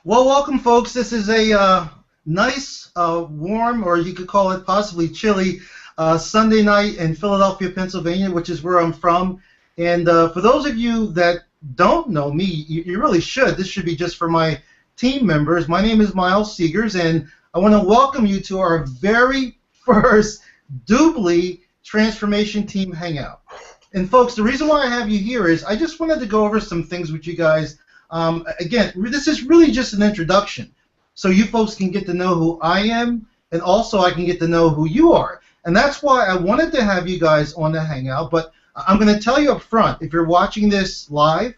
Well, welcome, folks. This is a nice, warm, or you could call it possibly chilly, Sunday night in Philadelphia, Pennsylvania, which is where I'm from. And for those of you that don't know me, you really should. This should be just for my team members. My name is Miles Seegers, and I want to welcome you to our very first DubLi Transformation Team Hangout. And folks, the reason why I have you here is I just wanted to go over some things with you guys. Again, this is really just an introduction, so you folks can get to know who I am, and also I can get to know who you are. And that's why I wanted to have you guys on the Hangout, but I'm going to tell you up front, if you're watching this live,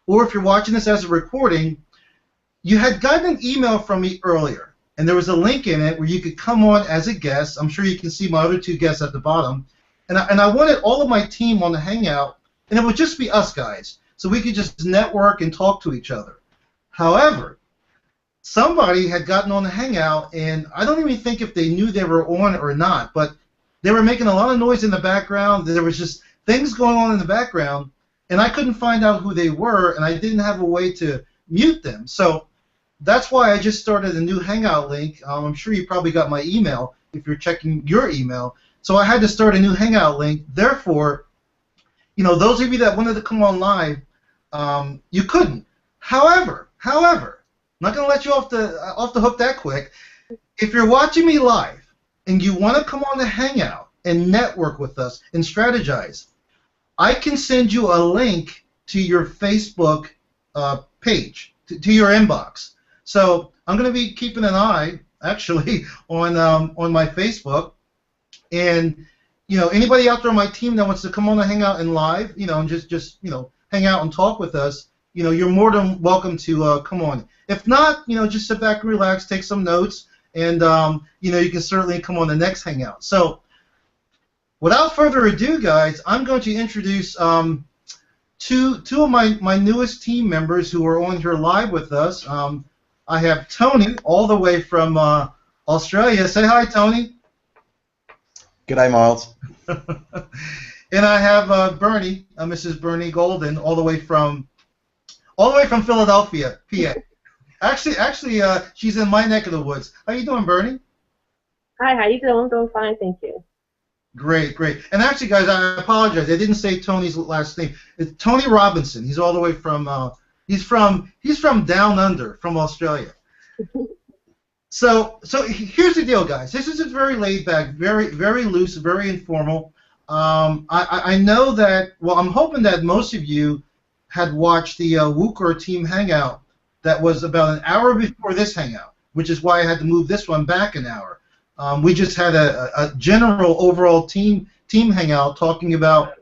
or if you're watching this as a recording, you had gotten an email from me earlier, and there was a link in it where you could come on as a guest. I'm sure you can see my other two guests at the bottom. And I wanted all of my team on the Hangout, and it would just be us guys, so we could just network and talk to each other. However, somebody had gotten on the Hangout, and I don't even think if they knew they were on or not, but they were making a lot of noise in the background. There was just things going on in the background, and I couldn't find out who they were, and I didn't have a way to mute them. So that's why I just started a new Hangout link. I'm sure you probably got my email if you're checking your email. So I had to start a new Hangout link. Therefore, you know, those of you that wanted to come on live, you couldn't. However, I'm not going to let you off the hook that quick. If you're watching me live and you want to come on the Hangout and network with us and strategize, I can send you a link to your Facebook page, to your inbox. So I'm going to be keeping an eye, actually, on my Facebook. And you know, anybody out there on my team that wants to come on the Hangout and live, you know, and just you know, hang out and talk with us, you know, you're more than welcome to come on. If not, you know, just sit back and relax, take some notes, and you know, you can certainly come on the next Hangout. So, without further ado, guys, I'm going to introduce two of my newest team members who are on here live with us. I have Tony, all the way from Australia. Say hi, Tony. G'day, Miles. And I have Bernie, Mrs. Bernie Golden, all the way from Philadelphia, PA. Actually, she's in my neck of the woods. How you doing, Bernie? Hi, how you doing? I'm doing fine, thank you. Great. And actually, guys, I apologize. I didn't say Tony's last name. It's Tony Robinson. He's all the way from he's from down under, from Australia. So here's the deal, guys. This is very laid back, very loose, very informal. I know that. Well, I'm hoping that most of you had watched the WooCore Team Hangout that was about an hour before this Hangout, which is why I had to move this one back an hour. We just had a general overall team Hangout talking about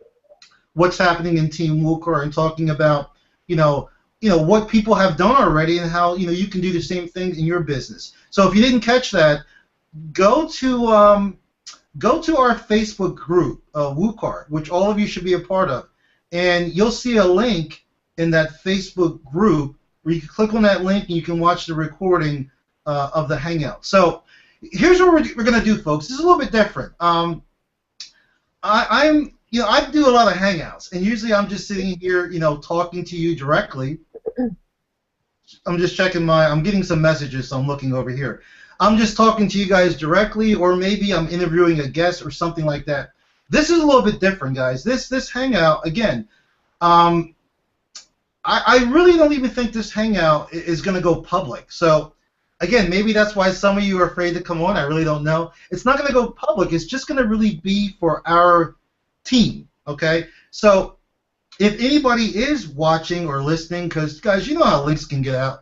what's happening in Team WooCore and talking about you know what people have done already and how you can do the same thing in your business. So if you didn't catch that, go to our Facebook group, WooCore, which all of you should be a part of, and you'll see a link in that Facebook group where you can click on that link and you can watch the recording of the Hangout. So here's what we're going to do, folks. This is a little bit different. I do a lot of Hangouts, and usually I'm just sitting here, talking to you directly. I'm just checking I'm getting some messages, so I'm looking over here. I'm just talking to you guys directly, or maybe I'm interviewing a guest or something like that. This is a little bit different, guys. This Hangout, again, I really don't even think this Hangout is going to go public. So, again, maybe that's why some of you are afraid to come on. I really don't know. It's not going to go public. It's just going to really be for our team, okay? So if anybody is watching or listening, because, guys, you know how links can get out,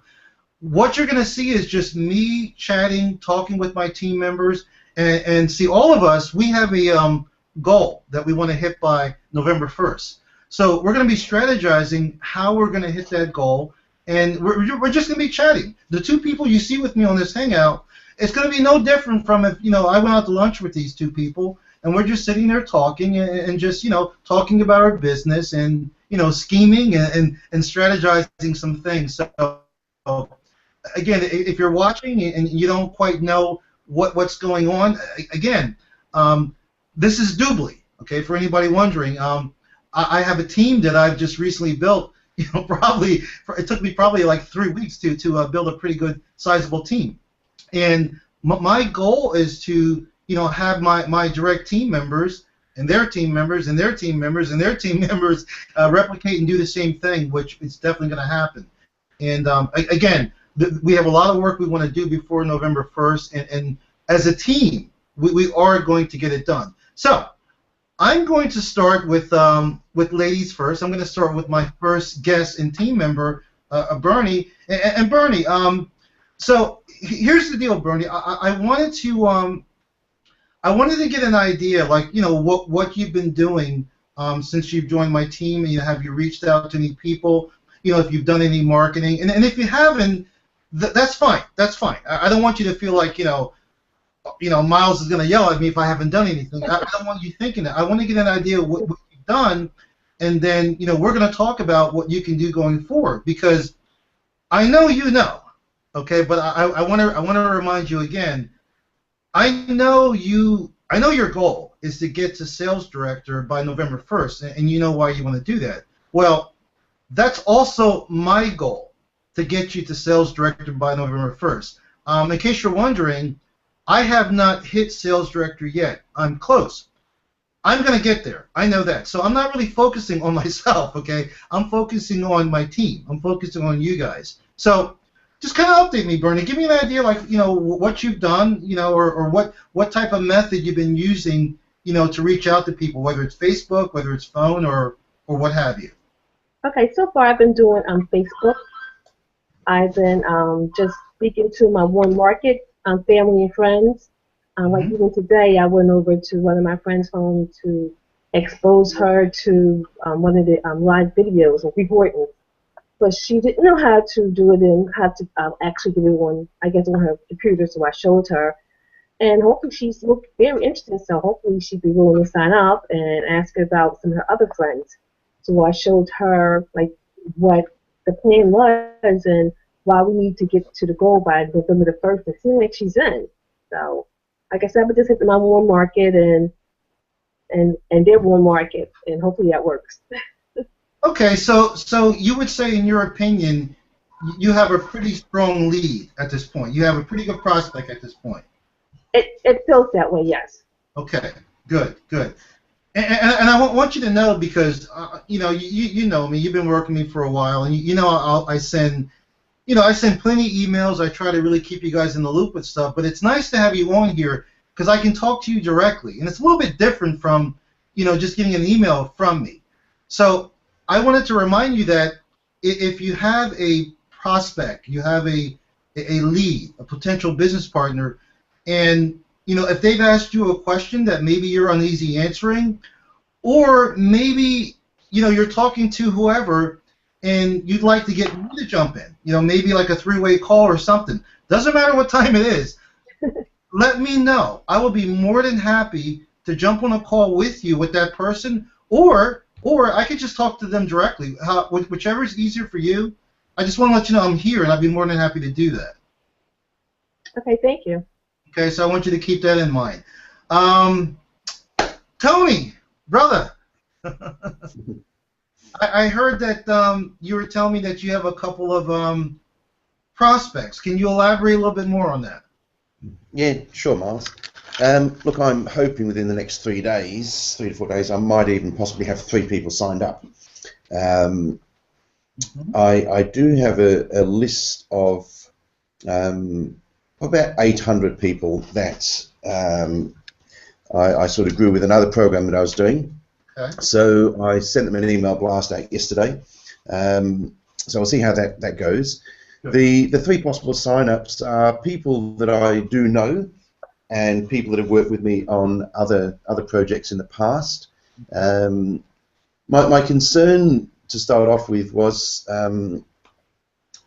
what you're going to see is just me chatting, talking with my team members, and see, all of us, we have a goal that we want to hit by November 1st. So we're going to be strategizing how we're going to hit that goal, and we're just going to be chatting. The two people you see with me on this Hangout, it's going to be no different from if, I went out to lunch with these two people, and we're just sitting there talking and just, talking about our business and, scheming and strategizing some things. So, again, if you're watching and you don't quite know what's going on, again, this is DubLi, okay, for anybody wondering. I have a team that I've just recently built, probably it took me probably like 3 weeks to build a pretty good sizable team. And my goal is to have my direct team members and their team members and their team members and their team members replicate and do the same thing, which is definitely going to happen. And again, we have a lot of work we want to do before November 1st, and as a team, we are going to get it done. So I'm going to start with ladies first. I'm going to start with my first guest and team member, Bernie. And Bernie, so here's the deal, Bernie. I wanted to get an idea, like what you've been doing since you've joined my team. Have you reached out to any people? If you've done any marketing, and if you haven't, that's fine. That's fine. I don't want you to feel like Miles is going to yell at me if I haven't done anything. I don't want you thinking that. I want to get an idea of what you've done, and then we're going to talk about what you can do going forward, because I know okay, but I want to remind you again. I know your goal is to get to sales director by November 1st, and you know why you want to do that. Well, that's also my goal, to get you to sales director by November 1st. In case you're wondering, I have not hit sales director yet. I'm close. I'm going to get there. I know that. So I'm not really focusing on myself, okay? I'm focusing on my team. I'm focusing on you guys. So just kind of update me, Bernie. Give me an idea, like, what you've done, or what type of method you've been using, to reach out to people, whether it's Facebook, whether it's phone, or what have you. Okay, so far I've been doing Facebook. I've been just speaking to my warm market, family and friends. Like even today, I went over to one of my friends' home to expose her to one of the live videos of recordings. But she didn't know how to do it and how to actually do it on, I guess, on her computer, so I showed her. And hopefully she's looked very interested, so hopefully she'd be willing to sign up and ask her about some of her other friends. So I showed her like what the plan was and why we need to get to the goal by November the 1st, and seems like she's in. So, like I said, I just hit my warm market and their warm market, and hopefully that works. Okay, so you would say, in your opinion, you have a pretty strong lead at this point. You have a pretty good prospect at this point. It feels that way, yes. Okay, good. And I want you to know, because you know me. You've been working with me for a while, and I send plenty of emails. I try to really keep you guys in the loop with stuff. But it's nice to have you on here, because I can talk to you directly, and it's a little bit different from just getting an email from me. So I wanted to remind you that if you have a prospect, you have a lead, a potential business partner, and if they've asked you a question that maybe you're uneasy answering, or maybe you're talking to whoever and you'd like to get me to jump in, maybe like a three-way call or something. Doesn't matter what time it is. Let me know. I will be more than happy to jump on a call with you with that person, or I could just talk to them directly. Whichever is easier for you. I just want to let you know I'm here, and I'd be more than happy to do that. Okay, thank you. Okay, so I want you to keep that in mind. Tony, brother, I heard that you were telling me that you have a couple of prospects. Can you elaborate a little bit more on that? Yeah, sure, Miles. Look, I'm hoping within the next 3 days, 3 to 4 days, I might even possibly have 3 people signed up. I do have a list of about 800 people that I sort of grew with another program that I was doing. Okay. So I sent them an email blast out yesterday. So we'll see how that goes. The 3 possible sign-ups are people that I do know and people that have worked with me on other projects in the past. My concern to start off with was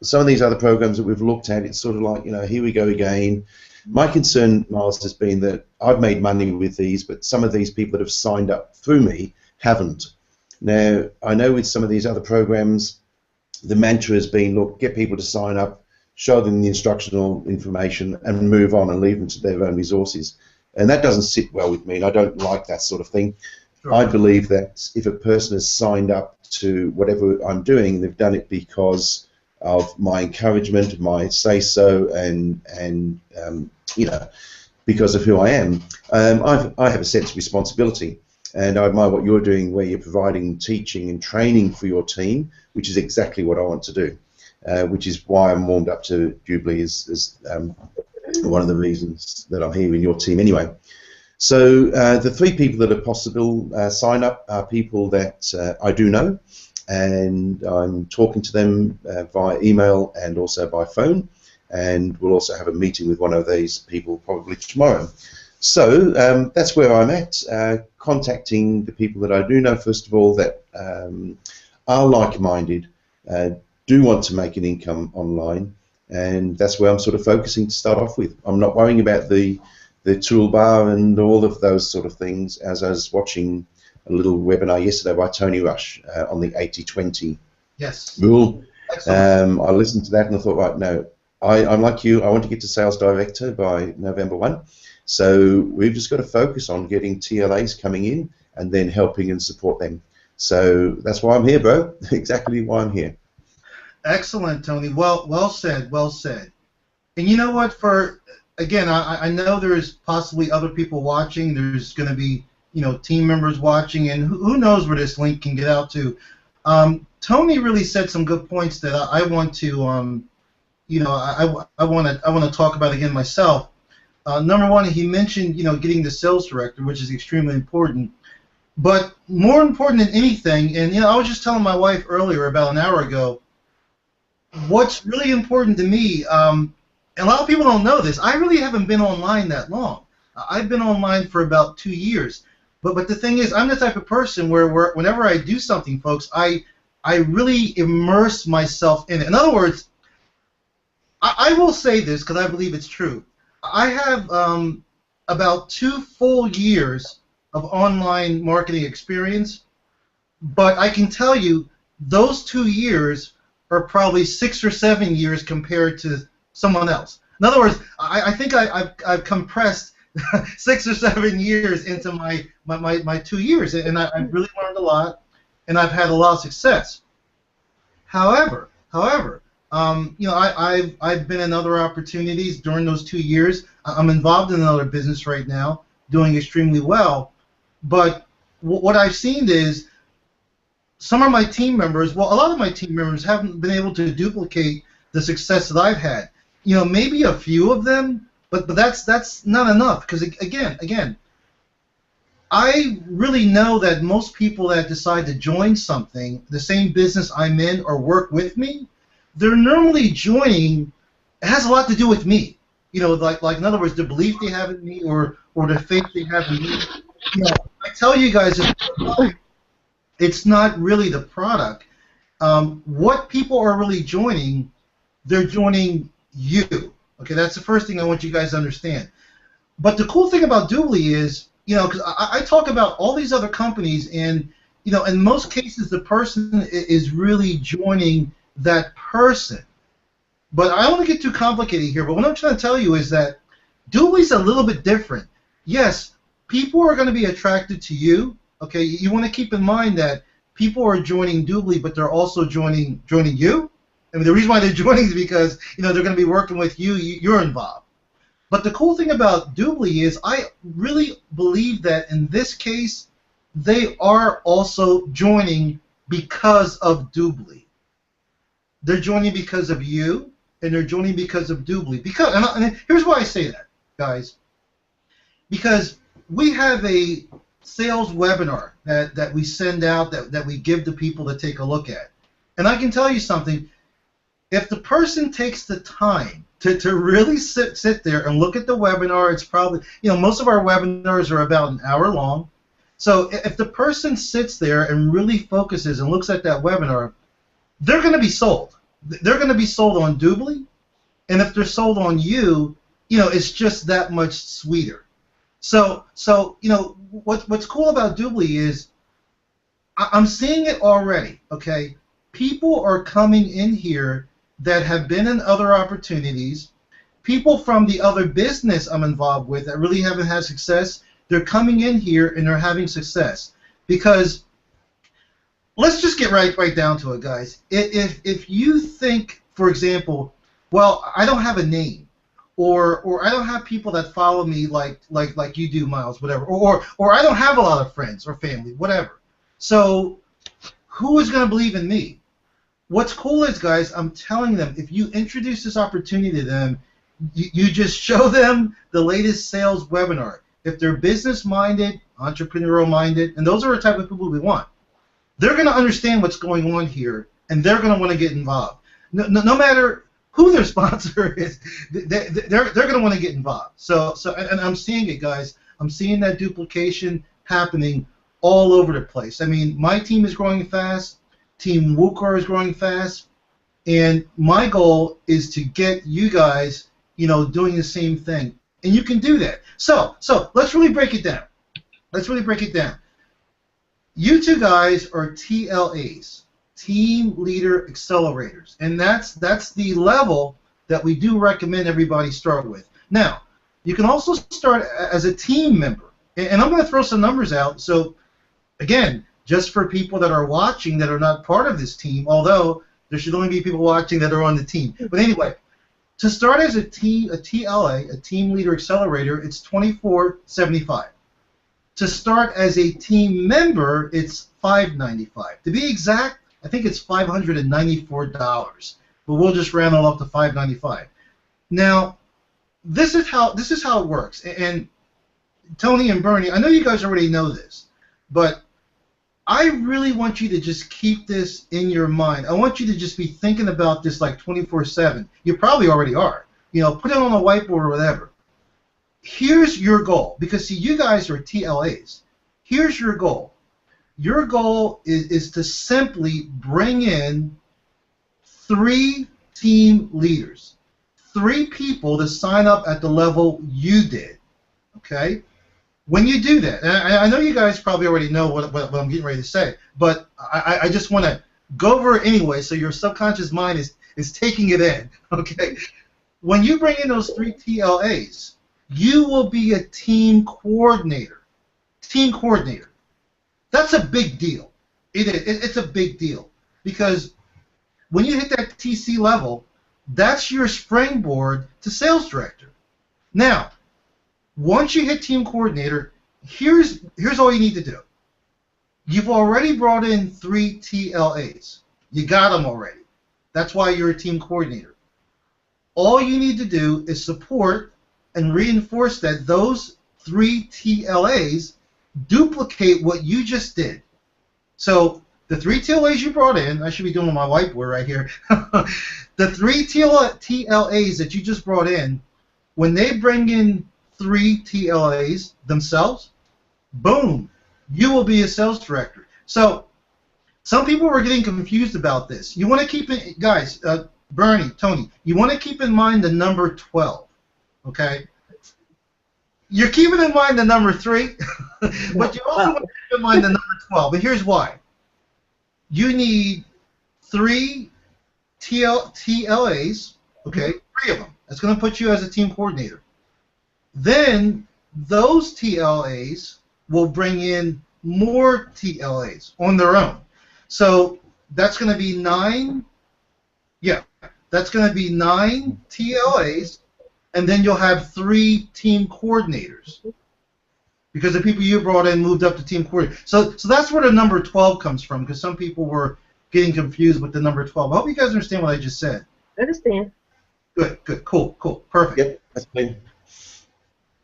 some of these other programs that we've looked at, it's sort of like, here we go again. My concern, Miles, has been that I've made money with these, but some of these people that have signed up through me haven't. Now, I know with some of these other programs, the mantra has been, look, get people to sign up, show them the instructional information, and move on and leave them to their own resources. And that doesn't sit well with me, and I don't like that sort of thing. Sure. I believe that if a person has signed up to whatever I'm doing, they've done it because of my encouragement, my say-so, and you know, because of who I am. I have a sense of responsibility, and I admire what you're doing, where you're providing teaching and training for your team, which is exactly what I want to do, which is why I'm warmed up to DubLi as one of the reasons that I'm here in your team anyway. So the three people that are possible sign up are people that I do know, and I'm talking to them via email and also by phone, and we'll also have a meeting with one of these people probably tomorrow. So that's where I'm at, contacting the people that I do know, first of all, that are like-minded, do want to make an income online, and that's where I'm sort of focusing to start off with. I'm not worrying about the toolbar and all of those sort of things, as I was watching a little webinar yesterday by Tony Rush on the 80-20 rule. I listened to that and I thought, right, no, I'm like you, I want to get to sales director by November 1. So we've just got to focus on getting TLAs coming in and then helping and support them. So that's why I'm here, bro. Exactly why I'm here. Excellent, Tony. Well said, well said. And you know what, again, I know there's possibly other people watching. There's going to be, team members watching, and who knows where this link can get out to. Tony really said some good points that I want to, I want to talk about again myself. Number one, he mentioned, getting the sales director, which is extremely important. But more important than anything, and I was just telling my wife earlier, about an hour ago, what's really important to me. And a lot of people don't know this. I really haven't been online that long. I've been online for about 2 years. But the thing is, I'm the type of person where whenever I do something, folks, I really immerse myself in it. In other words, I will say this because I believe it's true. I have about 2 full years of online marketing experience, but I can tell you those 2 years are probably 6 or 7 years compared to someone else. In other words, I think I've compressed 6 or 7 years into my 2 years, and I've really learned a lot, and I've had a lot of success. However, I've been in other opportunities during those 2 years. I'm involved in another business right now, doing extremely well. But what I've seen is some of my team members, well, a lot of my team members haven't been able to duplicate the success that I've had. Maybe a few of them, but that's not enough, because again, I really know that most people that decide to join something, the same business I'm in or work with me, they're normally joining. It has a lot to do with me. Like in other words, the belief they have in me or the faith they have in me. I tell you guys, it's not really the product. What people are really joining, they're joining you. Okay, that's the first thing I want you guys to understand. But the cool thing about DubLi is, because I talk about all these other companies, and in most cases the person is really joining that person. But I don't want to get too complicated here. But what I'm trying to tell you is that DubLi's a little bit different. Yes, people are going to be attracted to you. Okay, you want to keep in mind that people are joining DubLi, but they're also joining you. I mean, the reason why they're joining is because they're going to be working with you. You're involved. But the cool thing about DubLi is I really believe that in this case they are also joining because of DubLi. They're joining because of you, and they're joining because of DubLi. And here's why I say that, guys. Because we have a sales webinar that we send out, that we give to people to take a look at. And I can tell you something. If the person takes the time to really sit there and look at the webinar, it's probably, most of our webinars are about an hour long. So if the person sits there and really focuses and looks at that webinar, they're going to be sold. They're going to be sold on DubLi, and if they're sold on you, it's just that much sweeter. So what's cool about DubLi is I'm seeing it already. Okay, people are coming in here that have been in other opportunities. People from the other business I'm involved with that really haven't had success, they're coming in here and they're having success. Because let's just get right down to it, guys. If you think, for example, well, I don't have a name, or I don't have people that follow me like you do, Miles, whatever, or I don't have a lot of friends or family, whatever. So who is going to believe in me? What's cool is, guys, I'm telling them, if you introduce this opportunity to them, you just show them the latest sales webinar. If they're business-minded, entrepreneurial-minded, and those are the type of people we want, they're going to understand what's going on here, and they're going to want to get involved. No matter who their sponsor is, they're going to want to get involved. So, and I'm seeing it, guys. I'm seeing that duplication happening all over the place. I mean, my team is growing fast. Team WooCar is growing fast. And my goal is to get you guys, doing the same thing. And you can do that. So let's really break it down. You two guys are TLAs, Team Leader Accelerators, and that's the level that we do recommend everybody start with. Now, you can also start as a team member, and I'm going to throw some numbers out. So, again, just for people that are watching that are not part of this team, although there should only be people watching that are on the team. But anyway, to start as a TLA, a Team Leader Accelerator, it's $24.75. To start as a team member, it's $5.95. To be exact, I think it's $594, but we'll just round it up to $5.95. Now, this is how it works. And Tony and Bernie, I know you guys already know this, but I really want you to just keep this in your mind. I want you to just be thinking about this like 24/7. You probably already are. Put it on a whiteboard or whatever. Here's your goal, because see, you guys are TLAs. Here's your goal. Your goal is to simply bring in 3 team leaders, 3 people to sign up at the level you did. Okay? When you do that, and I know you guys probably already know what I'm getting ready to say, but I just want to go over it anyway, so your subconscious mind is taking it in. Okay? When you bring in those 3 TLAs, you will be a team coordinator. Team coordinator. That's a big deal. It's a big deal, because when you hit that TC level, that's your springboard to sales director. Now, once you hit team coordinator, here's all you need to do. You've already brought in 3 TLAs. You got them already. That's why you're a team coordinator. All you need to do is support and reinforce that those 3 TLAs duplicate what you just did. So the 3 TLAs you brought in, I should be doing my whiteboard right here. The 3 TLAs that you just brought in, when they bring in 3 TLAs themselves, boom, you will be a sales director. So some people were getting confused about this. You want to keep it, guys, Bernie, Tony, you want to keep in mind the number 12, okay? You're keeping in mind the number 3, but you also want to keep in mind the number 12. But here's why. You need 3 TLAs, okay, 3 of them. That's going to put you as a team coordinator. Then those TLAs will bring in more TLAs on their own. So that's going to be 9. Yeah, that's going to be 9 TLAs, and then you'll have 3 team coordinators, because the people you brought in moved up to team coordinator. So that's where the number 12 comes from, because some people were getting confused with the number 12. I hope you guys understand what I just said. I understand. Good, cool, perfect. Yep, that's clear.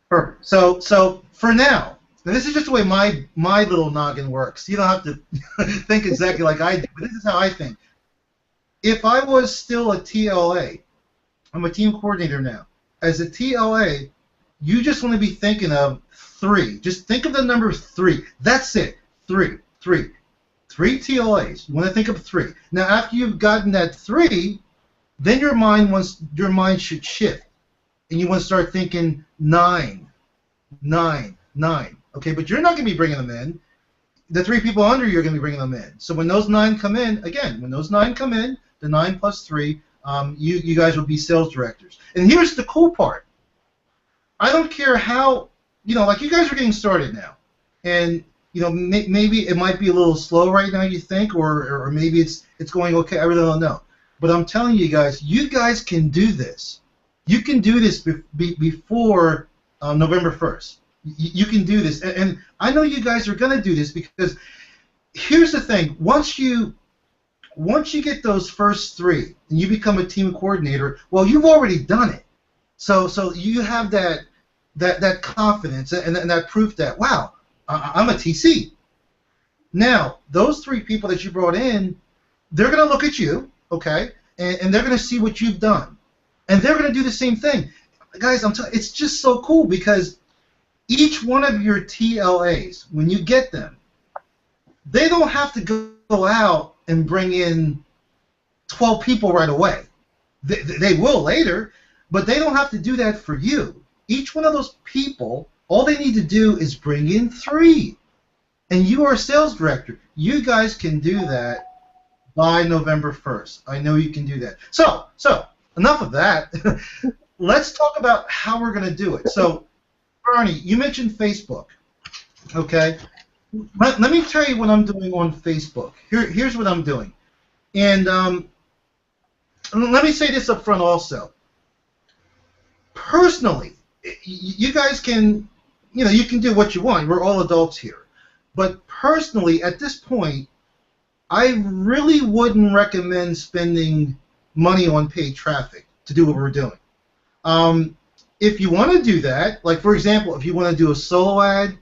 Perfect. So for now, this is just the way my little noggin works. You don't have to think exactly like I do, but this is how I think. If I was still a TLA, I'm a team coordinator now. As a TLA, you just want to be thinking of 3. Just think of the number 3. That's it. 3 TLAs. You want to think of 3. Now, after you've gotten that 3, then your mind should shift, and you want to start thinking 9. Okay, but you're not going to be bringing them in. The 3 people under you are going to be bringing them in. So when those 9 come in, the 9 plus 3, you guys will be sales directors. And here's the cool part. I don't care how, like you guys are getting started now, and maybe it might be a little slow right now, you think, or maybe it's going okay. I really don't know. But I'm telling you guys can do this. You can do this before November 1st. You can do this, and I know you guys are going to do this because here's the thing: once you get those first three and you become a team coordinator, well, you've already done it. So you have that confidence and that proof that, wow, I'm a TC. Now, those three people that you brought in, they're going to look at you, okay, and they're going to see what you've done. And they're going to do the same thing. Guys, it's just so cool because each one of your TLAs, when you get them, they don't have to go out and bring in 12 people right away. They will later, but they don't have to do that for you. Each one of those people, all they need to do is bring in 3. And you are a sales director. You guys can do that by November 1st. I know you can do that. So enough of that. Let's talk about how we're going to do it. So, Barney, you mentioned Facebook. Okay? Let me tell you what I'm doing on Facebook. Here's what I'm doing. And let me say this up front also. Personally, you guys can, you can do what you want. We're all adults here. But personally, at this point, I really wouldn't recommend spending money on paid traffic to do what we're doing. If you want to do that, like for example, if you want to do a solo ad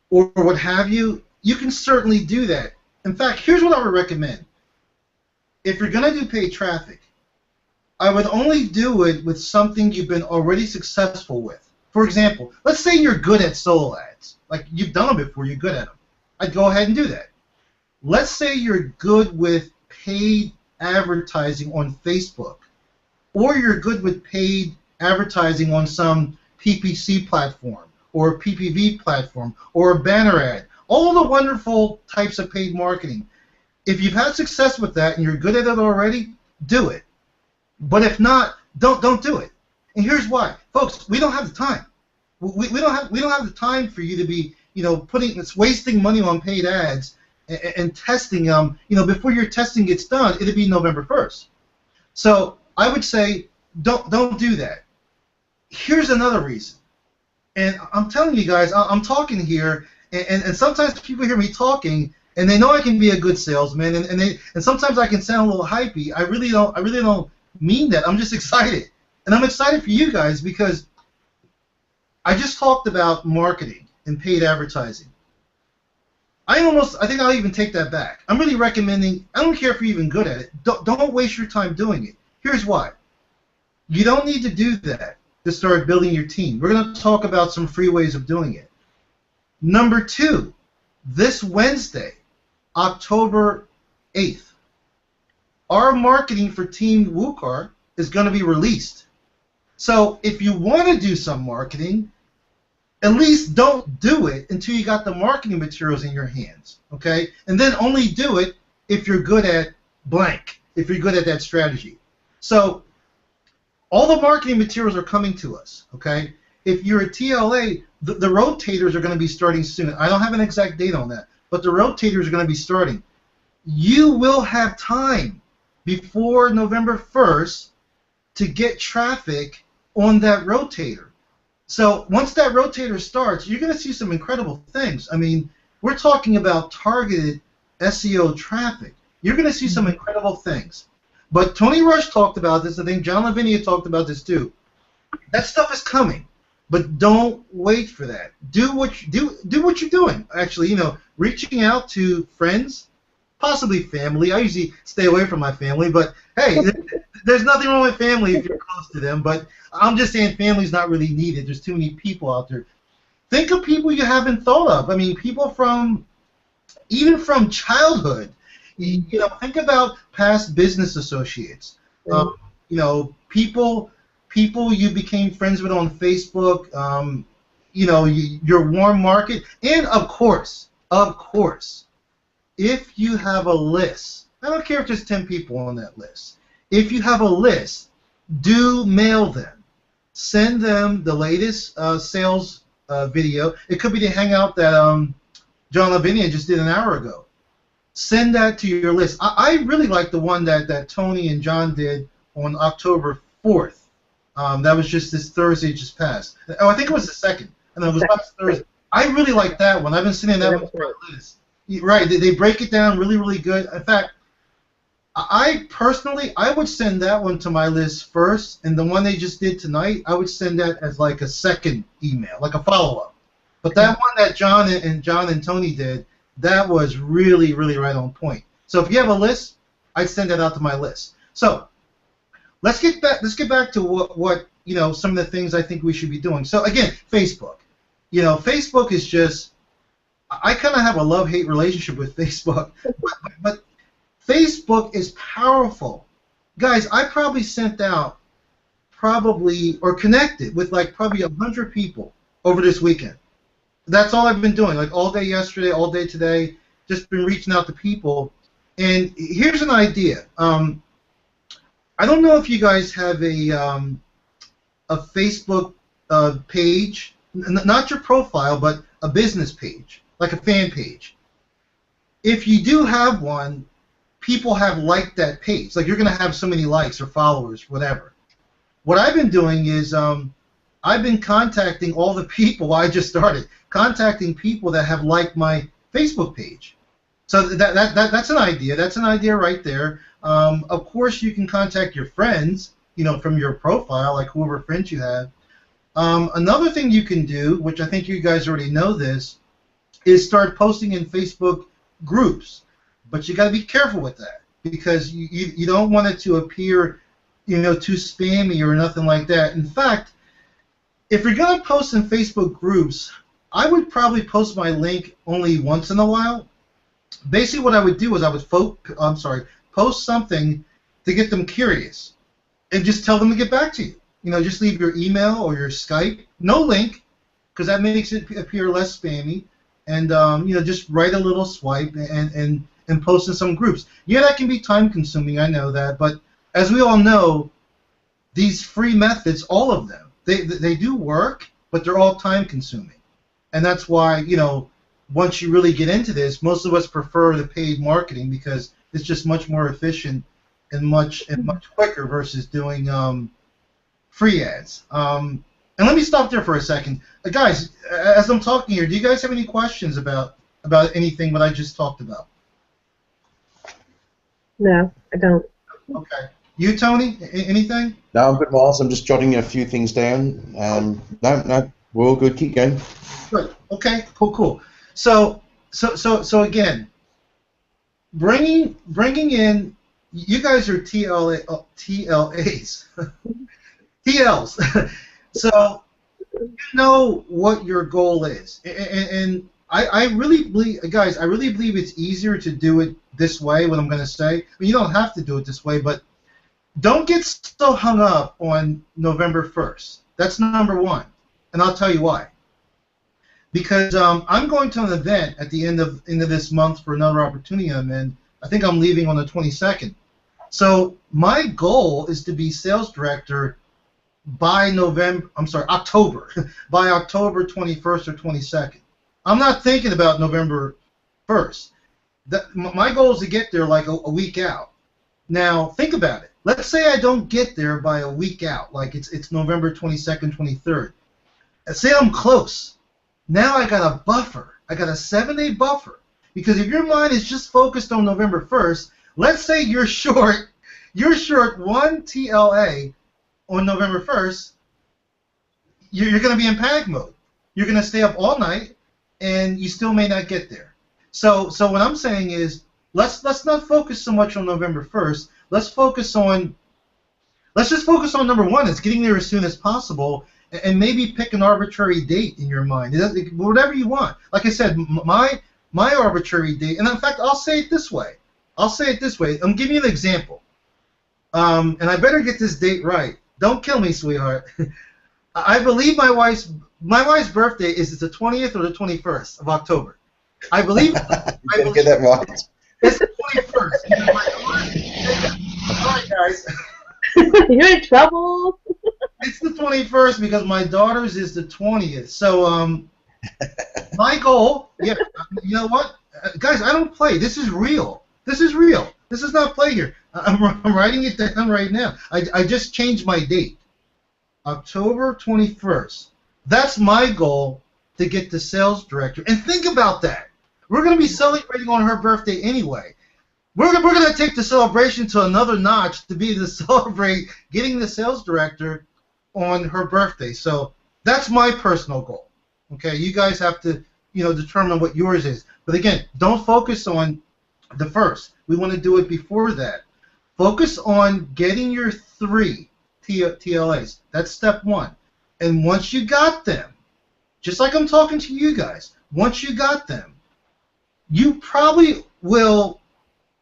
or what have you, you can certainly do that. In fact, here's what I would recommend. If you're going to do paid traffic, I would only do it with something you've been already successful with. For example, let's say you're good at solo ads. Like you've done them before, you're good at them. I'd go ahead and do that. Let's say you're good with paid advertising on Facebook, or you're good with paid advertising on some PPC platform or PPV platform or a banner ad. All the wonderful types of paid marketing. If you've had success with that and you're good at it already, do it. But if not, don't do it. And here's why, folks. We don't have the time. We don't have the time for you to be wasting money on paid ads and testing them. Before your testing gets done, it'll be November 1st. So I would say don't do that. Here's another reason. And I'm telling you guys, I'm talking here, and sometimes people hear me talking, and they know I can be a good salesman, and sometimes I can sound a little hypey. I really don't mean that. I'm just excited, and I'm excited for you guys because I just talked about marketing and paid advertising. I think I'll even take that back. I'm really recommending. I don't care if you're even good at it. Don't waste your time doing it. Here's why. You don't need to do that to start building your team. We're going to talk about some free ways of doing it. Number 2, this Wednesday, October 8th, our marketing for Team WooCar is going to be released. So if you want to do some marketing, at least don't do it until you got the marketing materials in your hands, okay? And then only do it if you're good at blank, if you're good at that strategy. So all the marketing materials are coming to us, okay? If you're a TLA, the rotators are going to be starting soon. I don't have an exact date on that, but the rotators are going to be starting. You will have time before November 1st to get traffic on that rotator. So once that rotator starts, you're going to see some incredible things. I mean, we're talking about targeted SEO traffic. You're going to see some incredible things. But Tony Rush talked about this. I think John Lavinia talked about this too. That stuff is coming, but don't wait for that. Do what you're doing. Actually, reaching out to friends, possibly family. I usually stay away from my family, but hey, there's nothing wrong with family if you're close to them. But I'm just saying family's not really needed. There's too many people out there. Think of people you haven't thought of. I mean, people even from childhood. Think about past business associates. People you became friends with on Facebook. Your warm market, and of course, if you have a list, I don't care if there's 10 people on that list. If you have a list, do mail them. Send them the latest sales video. It could be the Hangout that John Lavinia just did an hour ago. Send that to your list. I really like the one that Tony and John did on October 4th. That was just this Thursday just passed. Oh, I think it was the 2nd. And it was last Thursday. I really like that one. I've been sending that one to my list. Right, they break it down really, really good. In fact, I personally, I would send that one to my list first, and the one they just did tonight, I would send that as like a second email, like a follow-up. But that one that John and Tony did, that was really, really right on point. So if you have a list, I'd send that out to my list. So let's get back to what you know, some of the things I think we should be doing. So again, Facebook. You know, Facebook is just, I kind of have a love-hate relationship with Facebook, but Facebook is powerful. Guys, I probably sent out or connected with like probably 100 people over this weekend. That's all I've been doing, like all day yesterday, all day today, just been reaching out to people. And here's an idea. I don't know if you guys have a Facebook page, not your profile, but a business page, like a fan page. If you do have one, people have liked that page. Like you're going to have so many likes or followers, whatever. What I've been doing is I've been contacting all the people. I just started contacting people that have liked my Facebook page. So that's an idea. That's an idea right there. Of course, you can contact your friends, you know, from your profile, like whoever friends you have. Another thing you can do, which I think you guys already know this, is start posting in Facebook groups. But you got to be careful with that because you don't want it to appear, you know, too spammy or nothing like that. In fact, if you're going to post in Facebook groups, I would probably post my link only once in a while. Basically, what I would do is I would post something to get them curious and just tell them to get back to you. You know, just leave your email or your Skype, no link, because that makes it appear less spammy, and you know, just write a little swipe and post in some groups. Yeah, that can be time-consuming, I know that, but as we all know, these free methods, all of them, they do work, but they're all time-consuming, and that's why, you know, once you really get into this, most of us prefer the paid marketing because it's just much more efficient and much quicker versus doing free ads. And let me stop there for a second, guys. As I'm talking here, do you guys have any questions about anything that I just talked about? No, I don't. Okay. You, Tony? Anything? No, I'm good, Miles. I'm just jotting a few things down. No, we're all good. Keep going. Good. Okay. Cool. So again, bringing in. You guys are TLAs. TLs. So you know what your goal is, and I really believe, guys, I really believe it's easier to do it this way. What I'm going to say, I mean, you don't have to do it this way, but don't get so hung up on November 1st. That's number one, and I'll tell you why. Because I'm going to an event at the end of this month for another opportunity I'm in. I think I'm leaving on the 22nd. So my goal is to be sales director by October, by October 21st or 22nd. I'm not thinking about November 1st. My goal is to get there like a week out. Now, think about it. Let's say I don't get there by a week out, like it's November 22nd, 23rd. Say I'm close. Now I got a buffer. I got a 7-day buffer. Because if your mind is just focused on November 1st, let's say you're short one TLA on November 1st, you're going to be in panic mode. You're going to stay up all night, and you still may not get there. So what I'm saying is, let's not focus so much on November 1st. Let's just focus on number one. It's getting there as soon as possible, and maybe pick an arbitrary date in your mind. Whatever you want. Like I said, my arbitrary date, and in fact, I'll say it this way. I'm giving you an example. And I better get this date right. Don't kill me, sweetheart. I believe my wife's birthday is the 20th or the 21st of October. I believe. Get that right. It's the 21st. All right, guys. You're in trouble. It's the 21st because my daughter's is the 20th. So My goal, yeah, you know what? Guys, I don't play. This is real. This is real. This is not play here. I'm writing it down right now. I just changed my date. October 21st. That's my goal, to get the sales director. And think about that. We're going to be celebrating on her birthday anyway. We're going to take the celebration to another notch to be able to celebrate getting the sales director on her birthday. So that's my personal goal. Okay, you guys have to, determine what yours is. But again, don't focus on the first. We want to do it before that. Focus on getting your 3 TLAs. That's step 1. And once you got them, just like I'm talking to you guys, once you got them, you probably will,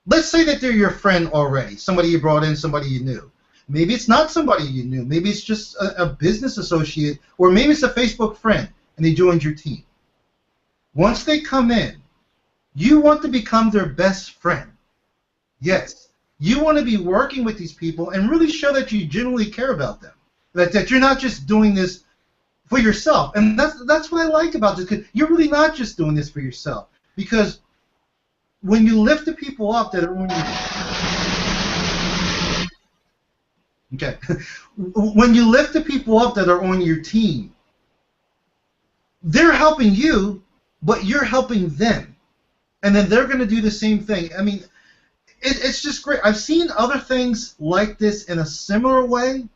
let's say that they're your friend already, somebody you brought in, somebody you knew. Maybe it's not somebody you knew. Maybe it's just a business associate, or maybe it's a Facebook friend, and they joined your team. Once they come in, you want to become their best friend. Yes. You want to be working with these people and really show that you genuinely care about them. That you're not just doing this for yourself. And that's what I like about this, because you're really not just doing this for yourself. Because when you lift the people up that are on your when you lift the people up that are on your team, they're helping you, but you're helping them. And then they're going to do the same thing. I mean, it's just great. I've seen other things like this in a similar way,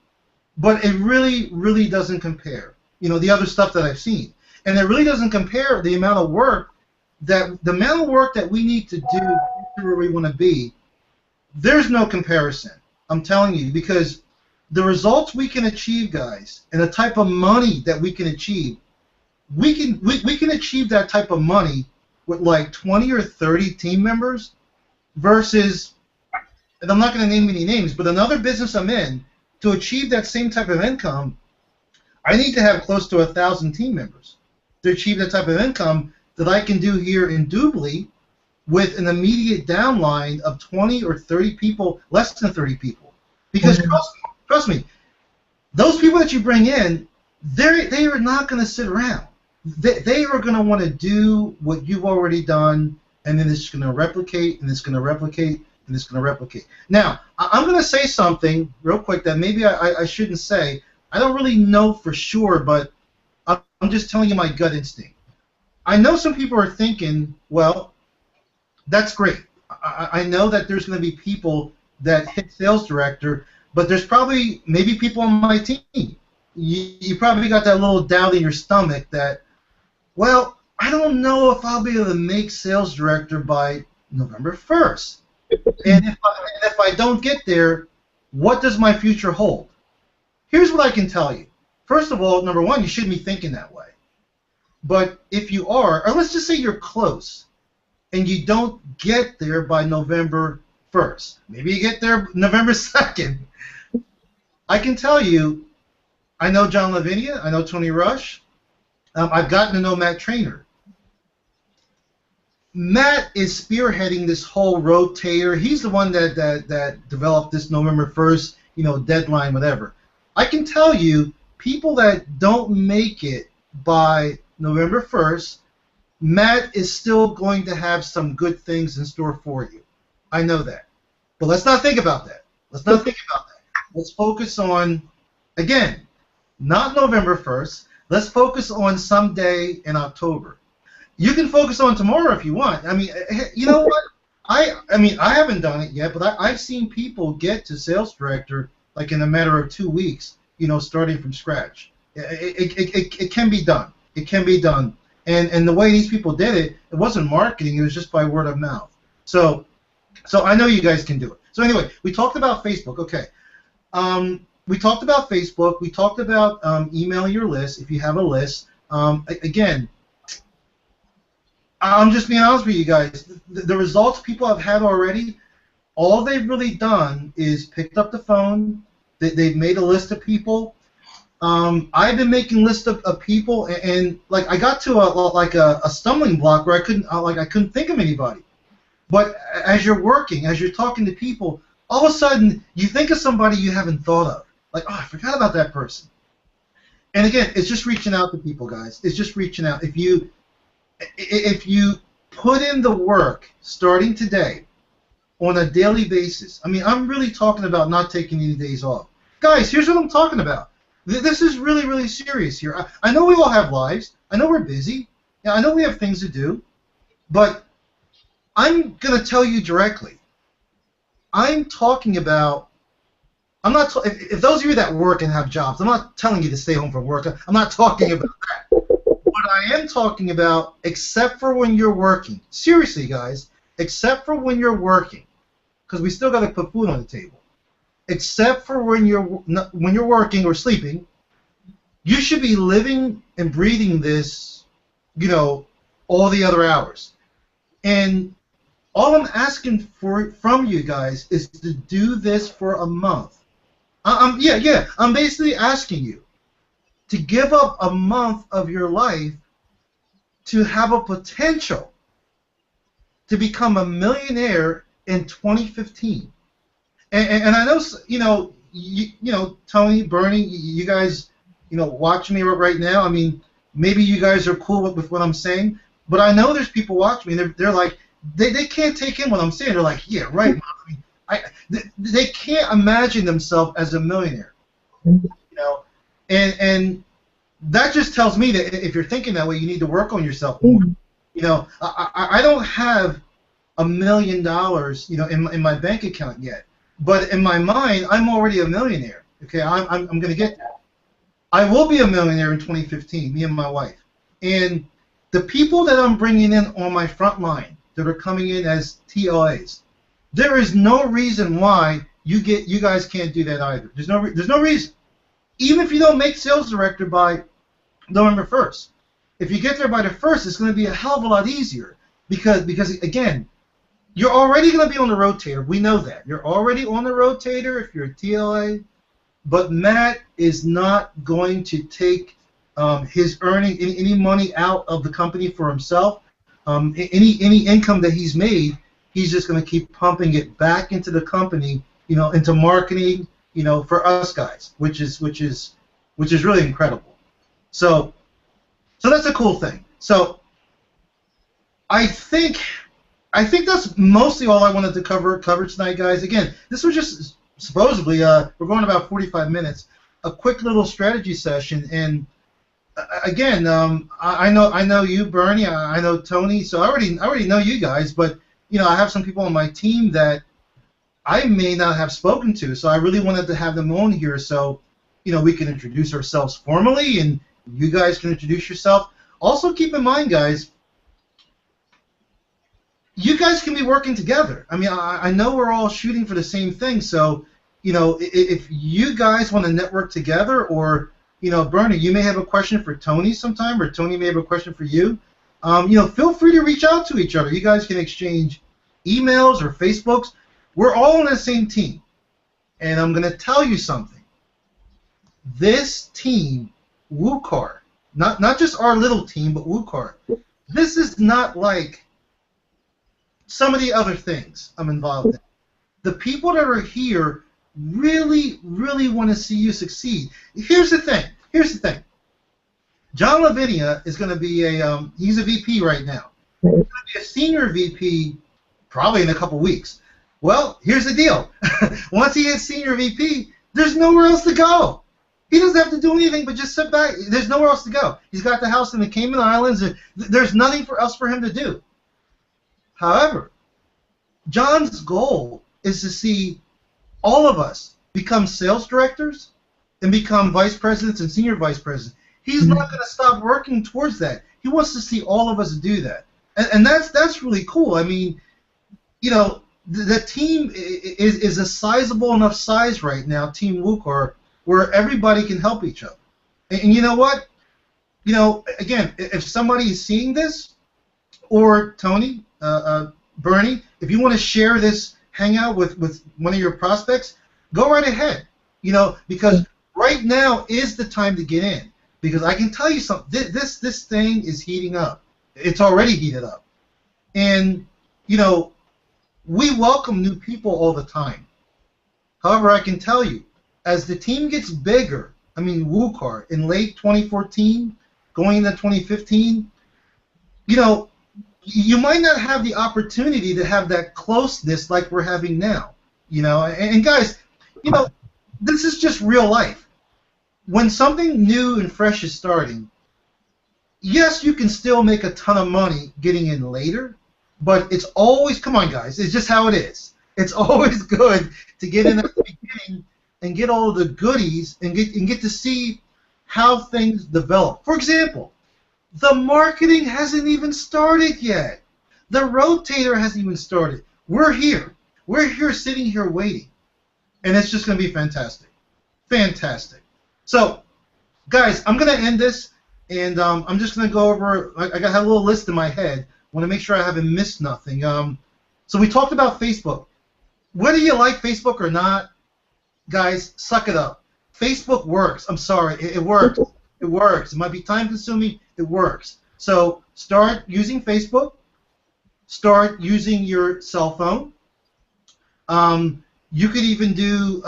but it really, really doesn't compare. The other stuff that I've seen. And it really doesn't compare the amount of work that we need to do to get where we want to be. There's no comparison. I'm telling you, because the results we can achieve, guys, and the type of money that we can achieve, we can achieve that type of money with like 20 or 30 team members versus, and I'm not going to name any names, but another business I'm in, to achieve that same type of income, I need to have close to 1,000 team members to achieve that type of income that I can do here in DubLi with an immediate downline of 20 or 30 people, less than 30 people. Because trust me, those people that you bring in, they are not going to sit around. They are going to want to do what you've already done, and then it's going to replicate, and it's going to replicate, and it's going to replicate. Now, I'm going to say something real quick that maybe I shouldn't say. I don't really know for sure, but I'm just telling you my gut instinct. I know some people are thinking, well, that's great. I know that there's going to be people that hit sales director, but there's probably maybe people on my team. You probably got that little doubt in your stomach that, well, I don't know if I'll be able to make sales director by November 1st. And if I don't get there, what does my future hold? Here's what I can tell you. First of all, number one, you shouldn't be thinking that way. But if you are, or let's just say you're close, and you don't get there by November 1st, maybe you get there November 2nd, I can tell you, I know John Lavinia, I know Tony Rush, I've gotten to know Matt Trainer. Matt is spearheading this whole rotator. He's the one that developed this November 1st, deadline, whatever. I can tell you, people that don't make it by November 1st, Matt is still going to have some good things in store for you. I know that. But let's not think about that. Let's not think about that. Let's focus on, again, not November 1st. Let's focus on some day in October. You can focus on tomorrow if you want. I mean, you know what? I haven't done it yet, but I've seen people get to sales director like in a matter of 2 weeks, starting from scratch. It can be done. It can be done. And the way these people did it, it wasn't marketing. It was just by word of mouth. So I know you guys can do it. So anyway, we talked about Facebook. Okay. We talked about Facebook. We talked about emailing your list if you have a list. Again, I'm just being honest with you guys. The results people have had already, all they've really done is picked up the phone. They've made a list of people. I've been making lists of people, and like I got to a stumbling block where I couldn't think of anybody. But as you're working, as you're talking to people, all of a sudden you think of somebody you haven't thought of. Like, oh, I forgot about that person. And again, it's just reaching out to people, guys. It's just reaching out. If you put in the work starting today on a daily basis, I mean, I'm really talking about not taking any days off. Guys, here's what I'm talking about. This is really, really serious here. I know we all have lives. I know we're busy. Yeah, I know we have things to do. But I'm going to tell you directly. I'm talking about, if those of you that work and have jobs, I'm not telling you to stay home from work. I'm not talking about that. What I am talking about, except for when you're working, seriously, guys, except for when you're working, because we still got to put food on the table. Except for when you're working or sleeping, you should be living and breathing this, all the other hours. And all I'm asking from you guys is to do this for a month. I'm basically asking you to give up a month of your life to have a potential to become a millionaire in 2015. And I know, Tony, Bernie, you guys, watching me right now. I mean, maybe you guys are cool with what I'm saying, but I know there's people watching me. They're like, they can't take in what I'm saying. They're like, yeah, right. They can't imagine themselves as a millionaire, and that just tells me that if you're thinking that way, you need to work on yourself more. I don't have $1 million, in my bank account yet, but in my mind, I'm already a millionaire. Okay, I'm going to get that. I will be a millionaire in 2015, me and my wife, and the people that I'm bringing in on my front line that are coming in as TLAs, there is no reason why you guys can't do that either. There's no reason. Even if you don't make sales director by November 1st, if you get there by the 1st, it's going to be a hell of a lot easier because again, you're already going to be on the rotator. We know that. You're already on the rotator if you're a TLA, but Matt is not going to take his earning any money out of the company for himself. Any income that he's made, he's just going to keep pumping it back into the company, into marketing, for us guys, which is really incredible. So that's a cool thing. So I think that's mostly all I wanted to cover tonight, guys. Again, this was just supposedly we're going about 45 minutes, a quick little strategy session, and again, I know you, Bernie. I know Tony. So I already know you guys, but I have some people on my team that I may not have spoken to. So I really wanted to have them on here, so we can introduce ourselves formally, and you guys can introduce yourself. Also, keep in mind, guys, you guys can be working together. I mean, I know we're all shooting for the same thing. So if you guys want to network together, or Bernie, you may have a question for Tony sometime, or Tony may have a question for you. Feel free to reach out to each other. You guys can exchange emails or Facebooks. We're all on the same team. And I'm going to tell you something. This team, WooCard, not just our little team, but WooCard, this is not like some of the other things I'm involved in. The people that are here really, really want to see you succeed. Here's the thing. John Lavinia is going to be he's a VP right now. He's going to be a senior VP probably in a couple weeks. Well, here's the deal. Once he hits senior VP, there's nowhere else to go. He doesn't have to do anything but just sit back. There's nowhere else to go. He's got the house in the Cayman Islands. There's nothing else for him to do. However, John's goal is to see all of us become sales directors and become vice presidents and senior vice presidents. He's not going to stop working towards that. He wants to see all of us do that, and that's really cool. I mean, the team is a sizable enough size right now, Team WooCard, where everybody can help each other. And you know what? Again, if somebody is seeing this, or Tony, Bernie, if you want to share this Hangout with one of your prospects, go right ahead. Because right now is the time to get in. Because I can tell you something, this thing is heating up. It's already heated up. And, we welcome new people all the time. However, I can tell you, as the team gets bigger, I mean, WooCard, in late 2014, going into 2015, you know, you might not have the opportunity to have that closeness like we're having now. You know, and guys, you know, this is just real life. When something new and fresh is starting, yes, you can still make a ton of money getting in later, but it's always, come on, guys, it's just how it is. It's always good to get in at the beginning and get all of the goodies and get to see how things develop. For example, the marketing hasn't even started yet. The rotator hasn't even started. We're here. We're here sitting here waiting. And it's just going to be fantastic. Fantastic. So, guys, I'm going to end this, and I'm just going to go over, I got a little list in my head. I want to make sure I haven't missed nothing. So we talked about Facebook. Whether you like Facebook or not, guys, suck it up. Facebook works. I'm sorry. It works. It works. It might be time-consuming. It works. So start using Facebook. Start using your cell phone. You could even do,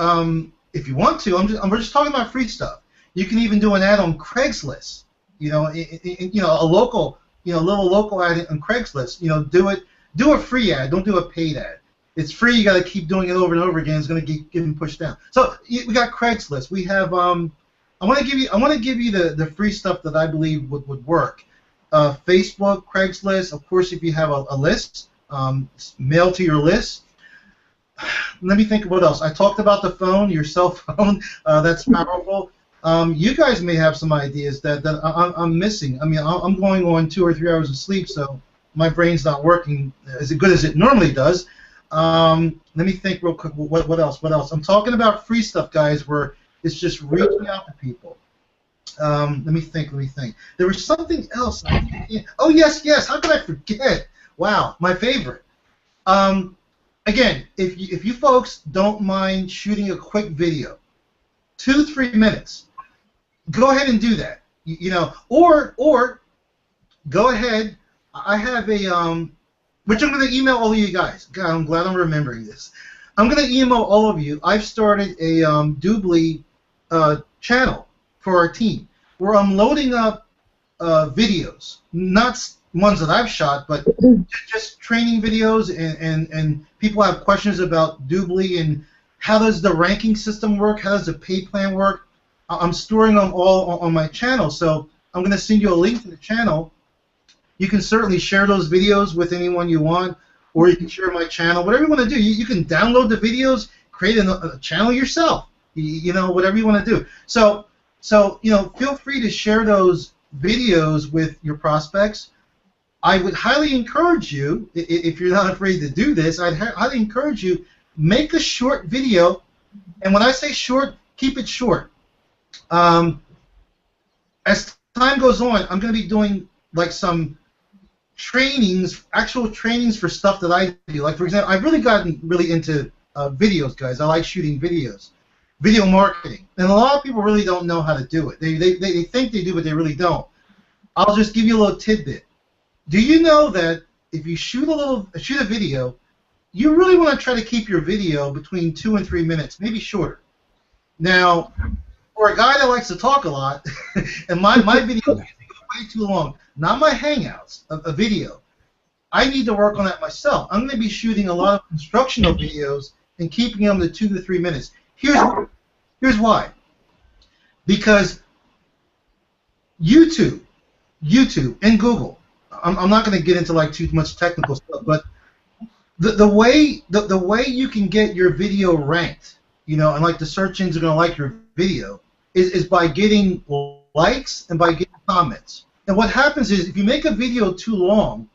if you want to, we're just talking about free stuff. You can even do an ad on Craigslist. You know, a local, little local ad on Craigslist. You know, do a free ad. Don't do a paid ad. It's free. You got to keep doing it over and over again. It's going to keep getting pushed down. So we got Craigslist. We have. I want to give you the free stuff that I believe would work. Facebook, Craigslist. Of course, if you have a list, mail to your list. Let me think of what else. I talked about the phone, your cell phone. That's powerful. You guys may have some ideas that I'm missing. I mean, I'm going on 2 or 3 hours of sleep, so my brain's not working as good as it normally does. Let me think real quick. What else? What else? I'm talking about free stuff, guys, where it's just reaching out to people. Let me think. There was something else. Oh, yes. How could I forget? Wow, my favorite. Again, if you folks don't mind shooting a quick video, 2-3 minutes, go ahead and do that. Or go ahead. I have a which I'm going to email all of you guys. God, I'm glad I'm remembering this. I'm going to email all of you. I've started a DubLi channel for our team where I'm loading up videos, not ones that I've shot, but just training videos, and people have questions about DubLi and how does the ranking system work, how does the pay plan work. I'm storing them all on my channel, so I'm going to send you a link to the channel. You can certainly share those videos with anyone you want, or you can share my channel, whatever you want to do. You can download the videos, create a channel yourself, whatever you want to do. So feel free to share those videos with your prospects. I would highly encourage you, if you're not afraid to do this, I'd highly encourage you, make a short video, and when I say short, keep it short. As time goes on, I'm going to be doing like some trainings, actual trainings for stuff that I do. Like, for example, I've really gotten into videos, guys. I like shooting videos, video marketing, and a lot of people really don't know how to do it. They think they do, but they really don't. I'll just give you a little tidbit. Do you know that if you shoot a video, you really want to try to keep your video between 2 and 3 minutes, maybe shorter. Now, for a guy that likes to talk a lot, and my videos go way too long, not my Hangouts, a video, I need to work on that myself. I'm going to be shooting a lot of instructional videos and keeping them to 2 to 3 minutes. Here's why. Because YouTube, and Google, I'm not going to get into like too much technical stuff, but the way you can get your video ranked, and like the search engines are going to like your video, is by getting likes and by getting comments. And what happens is if you make a video too long,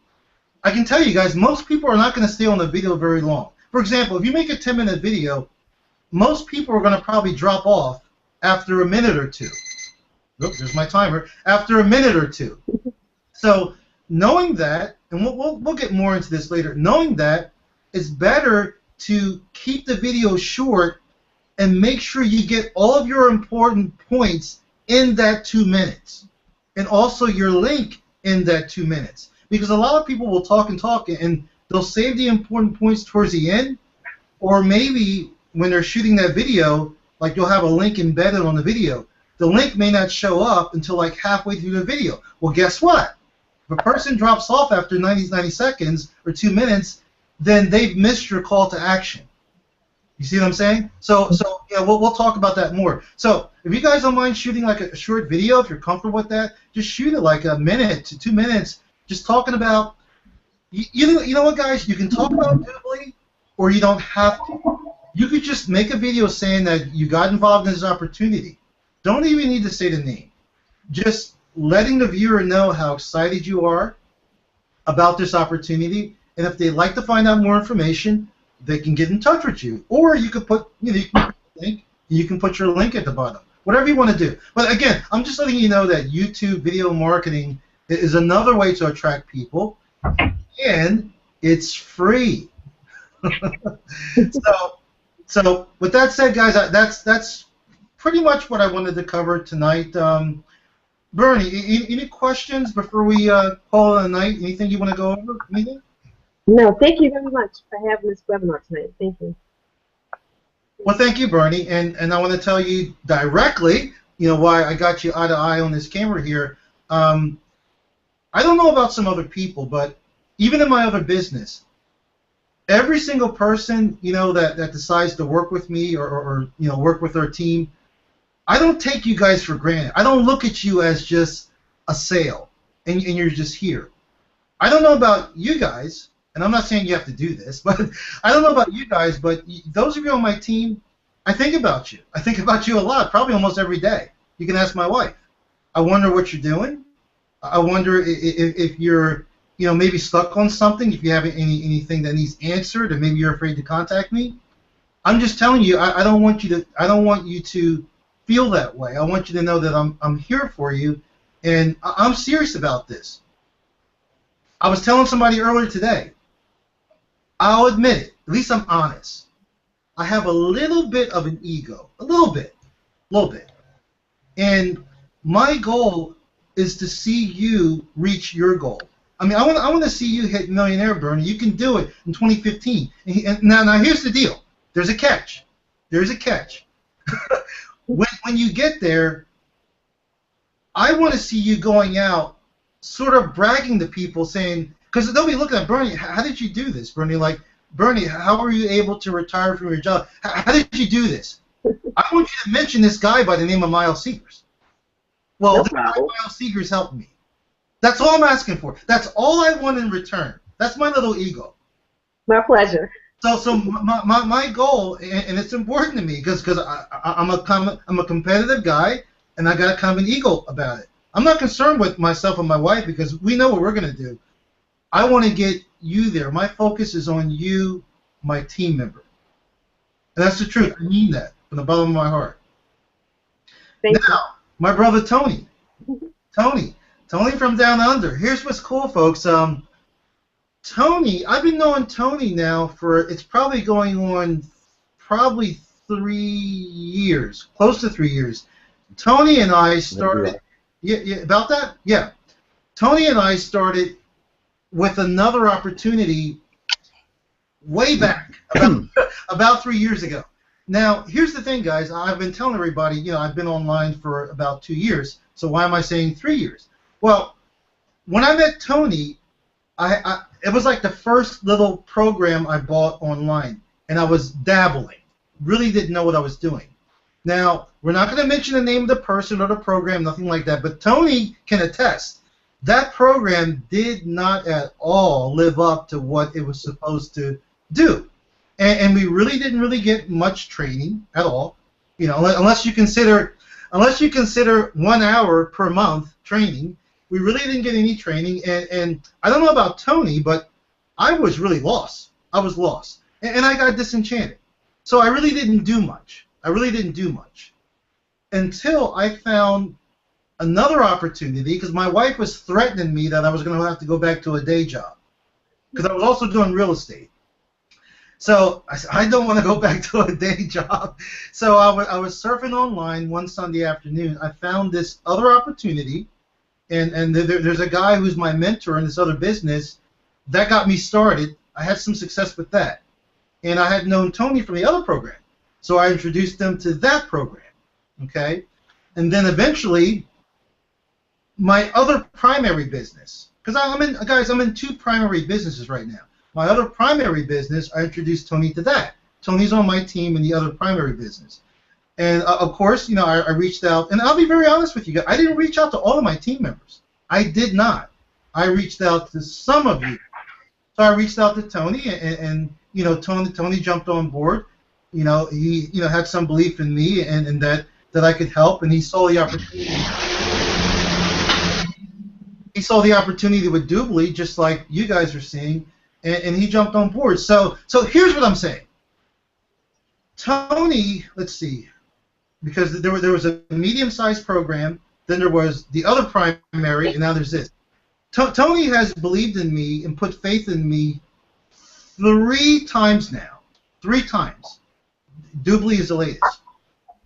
I can tell you guys, most people are not going to stay on the video very long. For example, if you make a 10-minute video, most people are going to probably drop off after a minute or two. Look, there's my timer. After a minute or two. So knowing that, and we'll get more into this later, knowing that, it's better to keep the video short and make sure you get all of your important points in that 2 minutes. And also your link in that 2 minutes. Because a lot of people will talk and they'll save the important points towards the end, or maybe when they're shooting that video, like you'll have a link embedded on the video. the link may not show up until like halfway through the video. Well, guess what? If a person drops off after 90 seconds or 2 minutes, then they've missed your call to action. You see what I'm saying? So yeah, we'll talk about that more. So if you guys don't mind shooting like a short video, if you're comfortable with that, just shoot it like a minute to 2 minutes, just talking about. You know what, guys? You can talk about DubLi, or you don't have to. You could just make a video saying that you got involved in this opportunity. Don't even need to say the name. Just letting the viewer know how excited you are about this opportunity, and if they'd like to find out more information, they can get in touch with you. Or you could put, you can put your link at the bottom. Whatever you want to do. But again, I'm just letting you know that YouTube video marketing is another way to attract people, and it's free. So with that said, guys, that's pretty much what I wanted to cover tonight. Bernie, any questions before we call it a night? Anything you want to go over? Anything? No, thank you very much for having this webinar tonight. Thank you. Well, thank you, Bernie, and I want to tell you directly, why I got you eye to eye on this camera here. I don't know about some other people, but even in my other business, every single person that decides to work with me or work with our team, I don't take you guys for granted. I don't look at you as just a sale and you're just here. I don't know about you guys, and I'm not saying you have to do this, but I don't know about you guys, but those of you on my team, I think about you. I think about you a lot, probably almost every day. You can ask my wife. I wonder what you're doing. I wonder if you're maybe stuck on something, if you have anything that needs answered, and maybe you're afraid to contact me. I'm just telling you, I don't want you to feel that way. I want you to know that I'm here for you, and I'm serious about this. I was telling somebody earlier today, I'll admit it, at least I'm honest. I have a little bit of an ego, a little bit. And my goal is to see you reach your goal. I mean, I want to see you hit millionaire, Bernie. You can do it in 2015. And now here's the deal. There's a catch. There's a catch. When you get there, I want to see you going out, sort of bragging to people, saying, because they'll be looking at Bernie. How did you do this, Bernie? Like, Bernie, how were you able to retire from your job? How did you do this? I want you to mention this guy by the name of Miles Seegers. Well, No the guy problem. Miles Seegers helped me. That's all I'm asking for. That's all I want in return. That's my little ego. My pleasure. So my goal, and it's important to me because I'm a competitive guy, and I got kind of an ego about it. I'm not concerned with myself and my wife because we know what we're going to do. I want to get you there. My focus is on you, my team member. And that's the truth. I mean that from the bottom of my heart. Thank Now, my brother Tony. Tony from Down Under. Here's what's cool, folks. Tony, I've been knowing Tony now for, it's probably going on 3 years, close to 3 years. Tony and I started, yeah, about that? Yeah. Tony and I started with another opportunity way back, about 3 years ago. Now, here's the thing, guys. I've been telling everybody, I've been online for about 2 years, so why am I saying 3 years? Well, when I met Tony, it was like the first little program I bought online, and I was dabbling. Really didn't know what I was doing. Now, we're not going to mention the name of the person or the program, nothing like that, but Tony can attest. That program did not at all live up to what it was supposed to do. And we really didn't really get much training at all, unless you consider 1 hour per month training. We really didn't get any training, and I don't know about Tony, but I was really lost. I was lost, and I got disenchanted. So I really didn't do much. Until I found another opportunity, because my wife was threatening me that I was going to have to go back to a day job, because I was also doing real estate. So I said, I don't want to go back to a day job. So I was surfing online one Sunday afternoon. I found this other opportunity. And there's a guy who's my mentor in this other business that got me started. I had some success with that. And I had known Tony from the other program. So I introduced them to that program. Okay? and then eventually my other primary business, because I'm in two primary businesses right now. My other primary business, I introduced Tony to that. Tony's on my team in the other primary business. And of course, I reached out, and I'll be very honest with you guys, I didn't reach out to all of my team members. I did not. I reached out to some of you. So I reached out to Tony, and Tony jumped on board. He had some belief in me and that I could help, and he saw the opportunity. He saw the opportunity with DubLi, just like you guys are seeing, and he jumped on board. So here's what I'm saying. Tony, let's see, because there was a medium-sized program, then there was the other primary, and now there's this. Tony has believed in me and put faith in me 3 times now. 3 times. DubLi is the latest.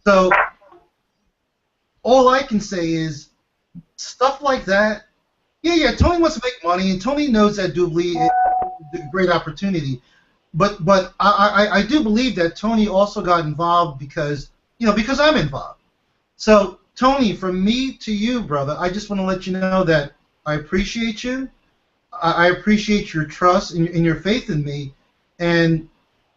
So all I can say is stuff like that. Yeah, Tony wants to make money, and Tony knows that DubLi is a great opportunity. But I do believe that Tony also got involved because I'm involved. So Tony, from me to you, brother, I just want to let you know that I appreciate you. I appreciate your trust and your faith in me. And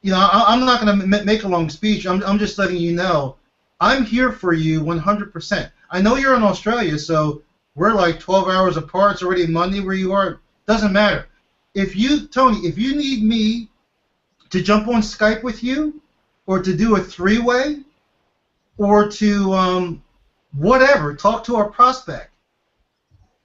I'm not going to make a long speech. I'm just letting you know I'm here for you 100%. I know you're in Australia, so we're like 12 hours apart. It's already Monday where you are. Doesn't matter. Tony, if you need me to jump on Skype with you, or to do a 3-way, or to whatever, talk to our prospect,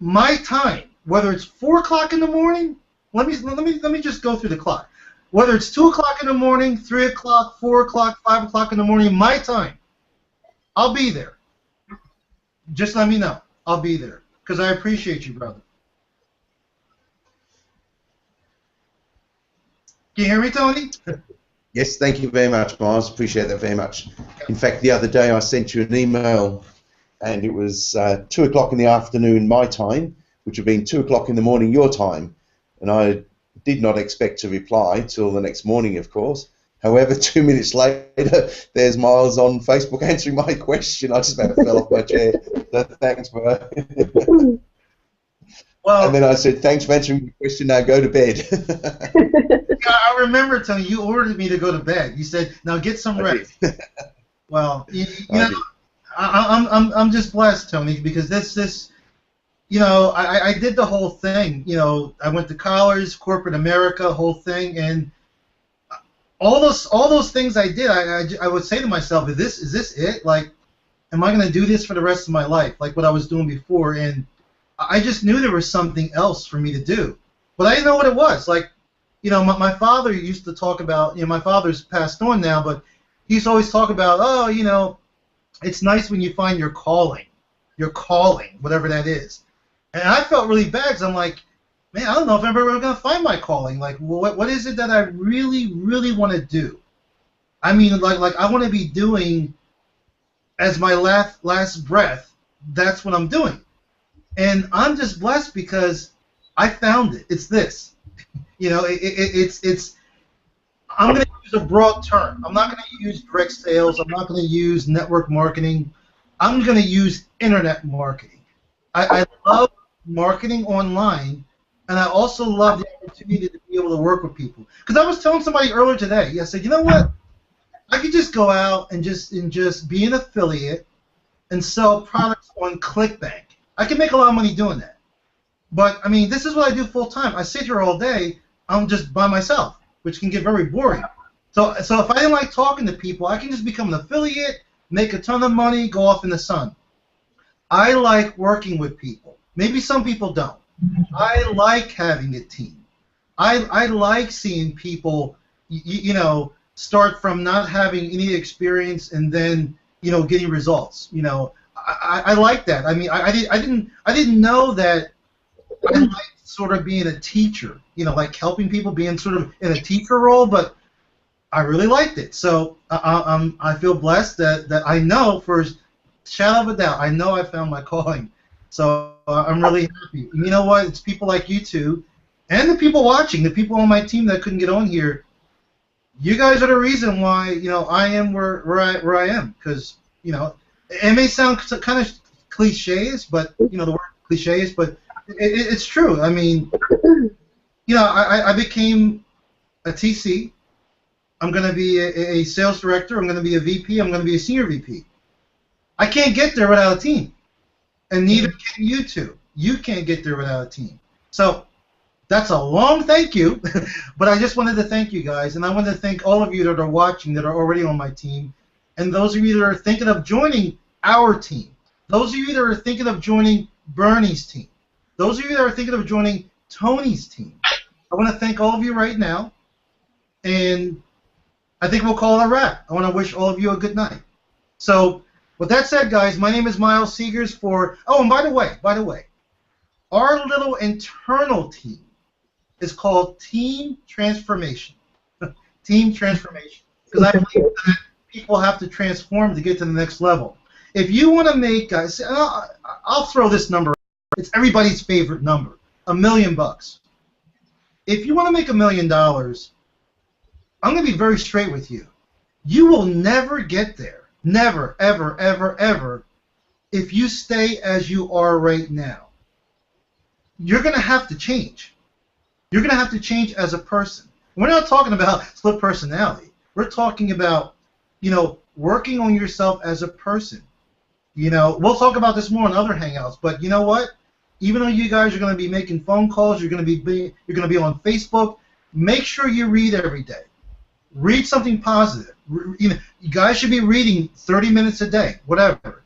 my time, whether it's 4 o'clock in the morning, let me just go through the clock. Whether it's 2 o'clock in the morning, 3 o'clock, 4 o'clock, 5 o'clock in the morning, my time, I'll be there. Just let me know. I'll be there because I appreciate you, brother. Can you hear me, Tony? Yes, thank you very much, Miles. Appreciate that very much. In fact, the other day I sent you an email, and it was 2 o'clock in the afternoon my time, which would have been 2 o'clock in the morning your time, and I did not expect to reply till the next morning, of course. However, 2 minutes later, there's Miles on Facebook answering my question. I just about fell off my chair. So thanks, bro. Well, and then I said, thanks for answering the question, now go to bed. I remember, Tony, you ordered me to go to bed. You said, now get some rest. Well, I'm just blessed, Tony, because this I did the whole thing. I went to college, corporate America, whole thing, and all those things I did, I would say to myself, is this it? Like, am I going to do this for the rest of my life, like what I was doing before? And I just knew there was something else for me to do, but I didn't know what it was. Like, my father used to talk about, my father's passed on now, but he used to always talk about, it's nice when you find your calling, whatever that is. And I felt really bad because I'm like, man, I don't know if I'm ever going to find my calling. Like, what is it that I really, really want to do? I mean, like I want to be doing as my last breath. That's what I'm doing. And I'm just blessed because I found it. It's this. It's. I'm going to use a broad term. I'm not going to use direct sales. I'm not going to use network marketing. I'm going to use internet marketing. I love marketing online, and I also love the opportunity to be able to work with people. Because I was telling somebody earlier today, I said, you know what? I could just go out and just be an affiliate and sell products on ClickBank. I can make a lot of money doing that. But, I mean, this is what I do full time. I sit here all day. I'm just by myself, which can get very boring. So if I didn't like talking to people, I can just become an affiliate, make a ton of money, go off in the sun. I like working with people. Maybe some people don't. I like having a team. I like seeing people, start from not having any experience and then, getting results. I like that. I mean, I didn't know that I liked sort of being a teacher, like helping people, being sort of in a teacher role, but I really liked it. So I feel blessed that I know, for a shadow of a doubt, I know I found my calling. So I'm really happy. And you know what? It's people like you two and the people watching, the people on my team that couldn't get on here. You guys are the reason why I am where I am, because It may sound kind of cliché, but you know the word cliché, but it's true. I mean, you know, I became a TC. I'm going to be a sales director. I'm going to be a VP. I'm going to be a senior VP. I can't get there without a team, and neither can you two. You can't get there without a team. So that's a long thank you, but I just wanted to thank you guys, and I wanted to thank all of you that are watching that are already on my team, and those of you that are thinking of joining our team, those of you that are thinking of joining Bernie's team, those of you that are thinking of joining Tony's team. I want to thank all of you right now, and I think we'll call it a wrap. I want to wish all of you a good night. So, with that said, guys, my name is Miles Seegers for. Oh, and by the way, our little internal team is called Team Transformation. Team Transformation, because I believe that people have to transform to get to the next level. If you want to make, guys, I'll throw this number. It's everybody's favorite number: $1 million. If you want to make $1 million, I'm going to be very straight with you. You will never get there. Never, ever, ever, ever, if you stay as you are right now. You're going to have to change. You're going to have to change as a person. We're not talking about split personality. We're talking about, you know, working on yourself as a person. You know, we'll talk about this more in other Hangouts, but you know what? Even though you guys are going to be making phone calls, you're going to be on Facebook, make sure you read every day. Read something positive. You know, you guys should be reading 30 minutes a day, whatever.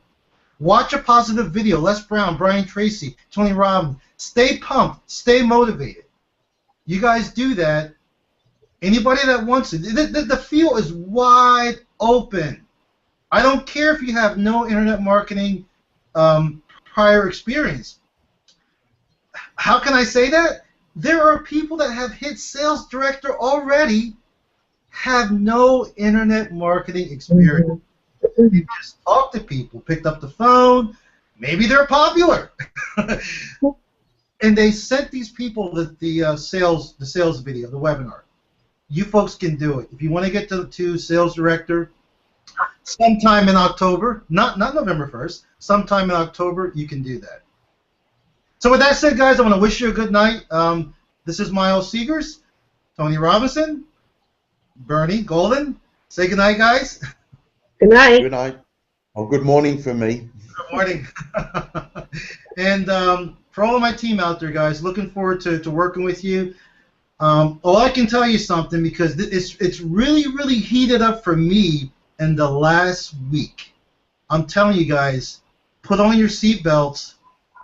Watch a positive video. Les Brown, Brian Tracy, Tony Robbins. Stay pumped. Stay motivated. You guys do that. Anybody that wants it. The field is wide open. I don't care if you have no internet marketing prior experience. How can I say that? There are people that have hit sales director already, have no internet marketing experience. They just talk to people, picked up the phone, maybe they're popular, and they sent these people the sales video, the webinar. You folks can do it. If you want to get to sales director, sometime in October, not November 1st, sometime in October, you can do that. So with that said, guys, I want to wish you a good night. This is Miles Seegers, Tony Robinson, Bernie Golden. Say good night, guys. Good night. Good night. Oh, good morning for me. Good morning. And for all of my team out there, guys, looking forward to working with you. I can tell you something, because it's really, really heated up for me in the last week. I'm telling you guys, put on your seatbelts.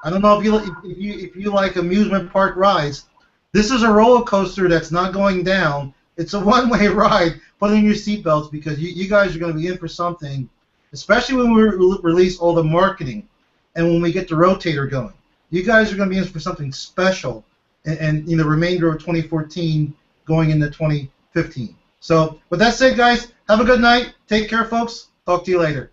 I don't know if you like amusement park rides. This is a roller coaster that's not going down. It's a one-way ride. Put on your seatbelts, because you guys are going to be in for something, especially when we release all the marketing and when we get the rotator going. You guys are going to be in for something special, and in the remainder of 2014 going into 2015. So with that said, guys, have a good night. Take care, folks. Talk to you later.